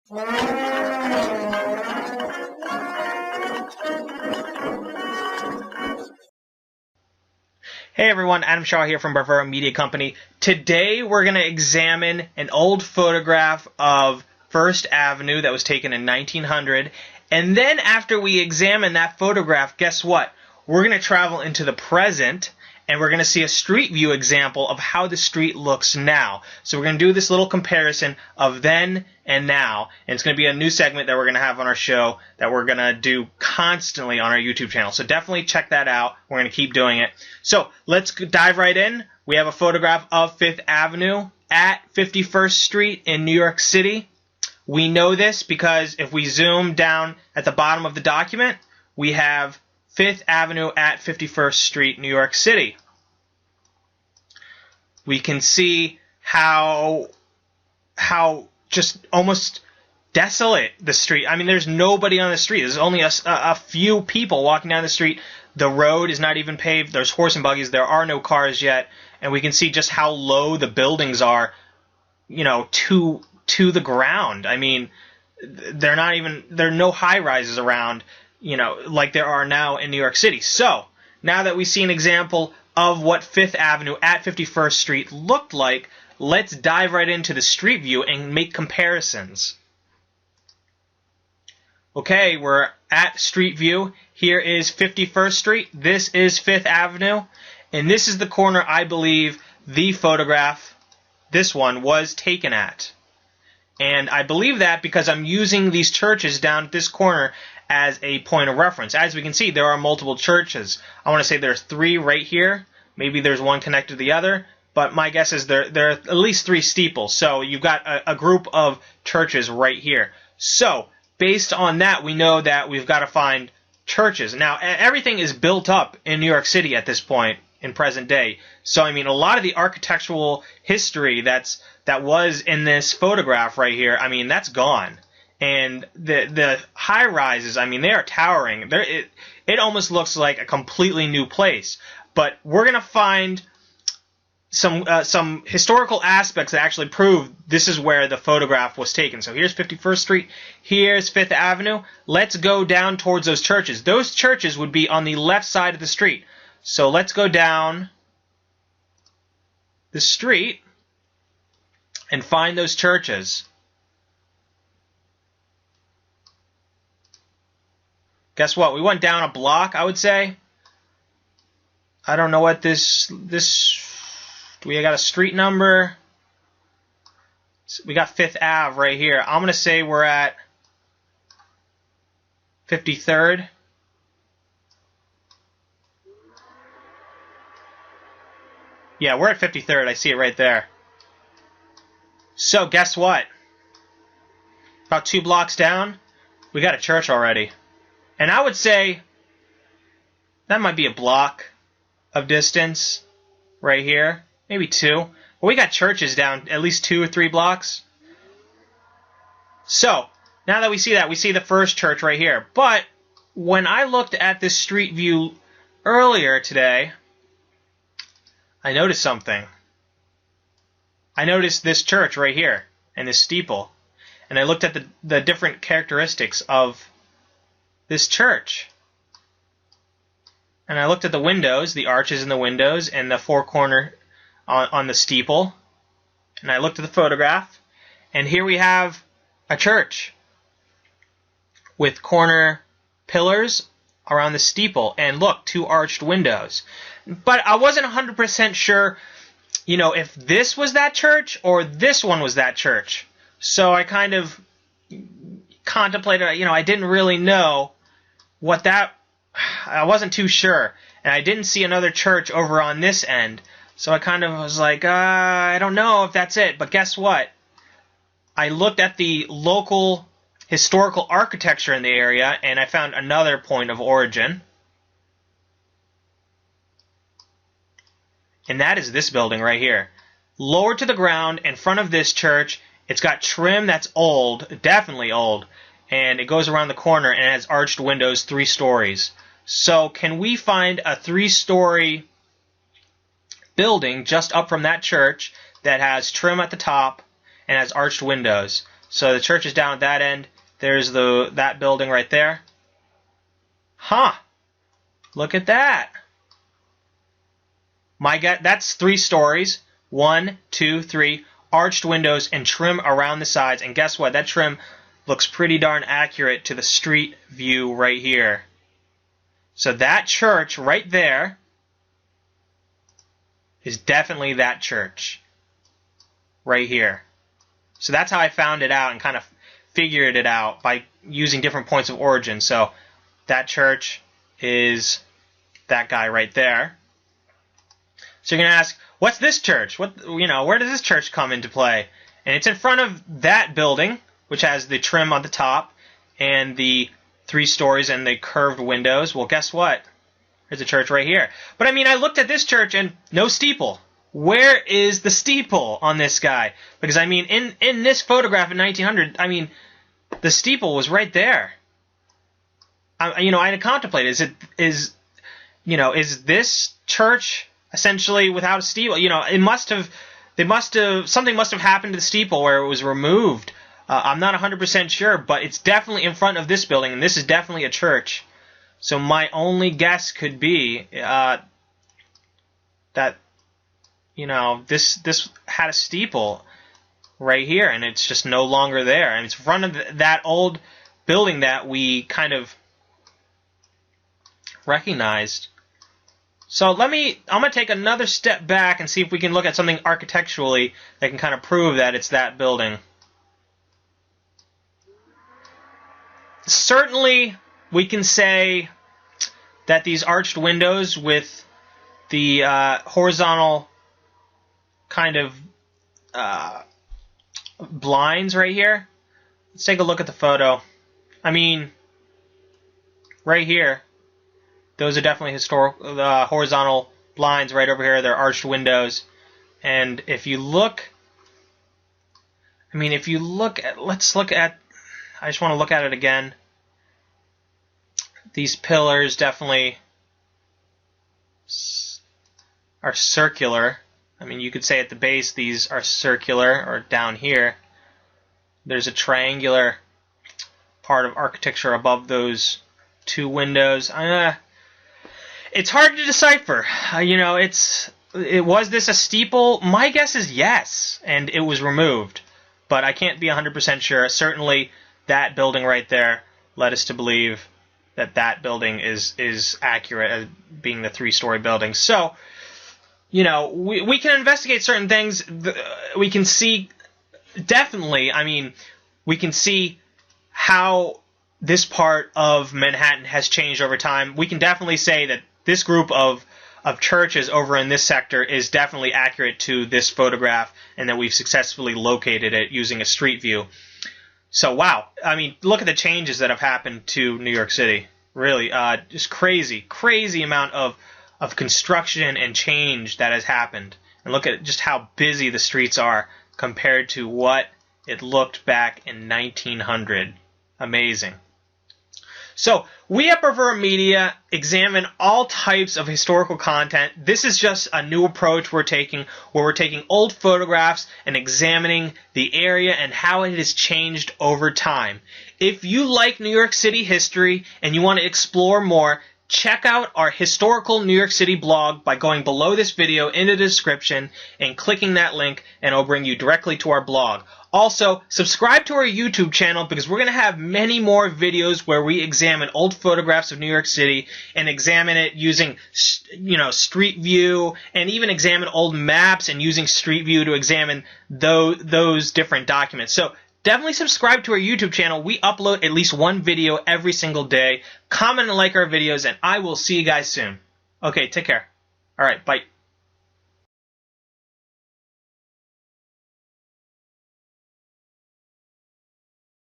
Hey everyone, Adam Shaw here from Bravura Media Company. Today we're going to examine an old photograph of First Avenue that was taken in 1900. And then after we examine that photograph, guess what? We're going to travel into the present and we're going to see a street view example of how the street looks now. So we're going to do this little comparison of then and now. And it's going to be a new segment that we're going to have on our show that we're going to do constantly on our YouTube channel. So definitely check that out. We're going to keep doing it. So let's dive right in. We have a photograph of Fifth Avenue at 51st Street in New York City. We know this because if we zoom down at the bottom of the document, we have Fifth Avenue at 51st Street, New York City. We can see how just almost desolate the street. I mean, there's nobody on the street. There's only a few people walking down the street. The road is not even paved. There's horse and buggies. There are no cars yet. And we can see just how low the buildings are, to the ground. I mean, there are no high rises around, like there are now in New York City. So, now that we see an example of what Fifth Avenue at 51st Street looked like, let's dive right into the street view and make comparisons. Okay, we're at street view. Here is 51st Street. This is Fifth Avenue. And this is the corner I believe the photograph, this one, was taken at. And I believe that because I'm using these churches down at this corner as a point of reference. As we can see, there are multiple churches. I want to say there's 3 right here. Maybe there's one connected to the other. But my guess is there are at least 3 steeples. So you've got a group of churches right here. So based on that, we know that we've got to find churches. Now, everything is built up in New York City at this point in present day. So, I mean, a lot of the architectural history that was in this photograph right here, I mean, that's gone. And the high rises, I mean, they are towering. It almost looks like a completely new place. But we're going to find some historical aspects that actually prove this is where the photograph was taken. So here's 51st Street. Here's Fifth Avenue. Let's go down towards those churches. Those churches would be on the left side of the street. So let's go down the street and find those churches. Guess what? We went down a block, I would say. I don't know what this we got a street number. We got 5th Ave right here. I'm going to say we're at 53rd. Yeah, we're at 53rd. I see it right there. So, guess what? About 2 blocks down, we got a church already. And I would say that might be a block of distance right here. Maybe 2. But we got churches down at least 2 or 3 blocks. So, now that we see that, we see the first church right here. But when I looked at this street view earlier today, I noticed something. I noticed this church right here and this steeple. And I looked at the different characteristics of this church. And I looked at the windows, the arches in the windows, and the 4-corner on the steeple. And I looked at the photograph. And here we have a church with corner pillars around the steeple. And look, 2 arched windows. But I wasn't 100% sure, if this was that church or this one was that church. So I kind of contemplated, I didn't really know what I wasn't too sure. And I didn't see another church over on this end. So I kind of was like, I don't know if that's it. But guess what? I looked at the local historical architecture in the area, and I found another point of origin. And that is this building right here. Lower to the ground in front of this church, it's got trim that's old, definitely old, and it goes around the corner and it has arched windows 3 stories. So can we find a 3-story building just up from that church that has trim at the top and has arched windows? So the church is down at that end. There's that building right there. Huh. Look at that. My God, that's 3 stories. 1, 2, 3. Arched windows and trim around the sides. And guess what? That trim looks pretty darn accurate to the street view right here. So that church right there is definitely that church right here. So that's how I found it out and kind of figured it out by using different points of origin. So that church is that guy right there. So you're going to ask, what's this church? Where does this church come into play? And it's in front of that building, which has the trim on the top and the 3 stories and the curved windows. Well, guess what? There's a church right here. But I mean, I looked at this church and no steeple. Where is the steeple on this guy? Because I mean, in this photograph in 1900, I mean, the steeple was right there. I had to contemplate, is this church essentially without a steeple? Something must have happened to the steeple where it was removed. I'm not 100% sure, but it's definitely in front of this building, and this is definitely a church. So my only guess could be that this had a steeple right here, and it's just no longer there, and it's in front of that old building that we kind of recognized. So I'm going to take another step back and see if we can look at something architecturally that can kind of prove that it's that building. Certainly, we can say that these arched windows with the horizontal kind of blinds right here. Let's take a look at the photo. I mean, right here, those are definitely horizontal blinds right over here. They're arched windows. And if you look, let's look at, I just want to look at it again. These pillars definitely are circular. I mean, you could say at the base these are circular, or down here there's a triangular part of architecture above those 2 windows. It's hard to decipher. Was this a steeple? My guess is yes, and it was removed. But I can't be 100% sure. Certainly, that building right there led us to believe that building is accurate as being the 3-story building. So, we can investigate certain things. We can see, definitely, we can see how this part of Manhattan has changed over time. We can definitely say that this group of churches over in this sector is definitely accurate to this photograph, and that we've successfully located it using a street view. So, wow. Look at the changes that have happened to New York City. Really, just crazy amount of construction and change that has happened. And look at just how busy the streets are compared to what it looked back in 1900. Amazing. So, we at Bravura Media examine all types of historical content. This is just a new approach we're taking, where we're taking old photographs and examining the area and how it has changed over time. If you like New York City history and you want to explore more, check out our historical New York City blog by going below this video in the description and clicking that link, and it'll bring you directly to our blog. Also, subscribe to our YouTube channel, because we're going to have many more videos where we examine old photographs of New York City and examine it using, Street View, and even examine old maps and using Street View to examine those different documents. So definitely subscribe to our YouTube channel. We upload at least 1 video every single day. Comment and like our videos, and I will see you guys soon. Okay, take care. All right, bye.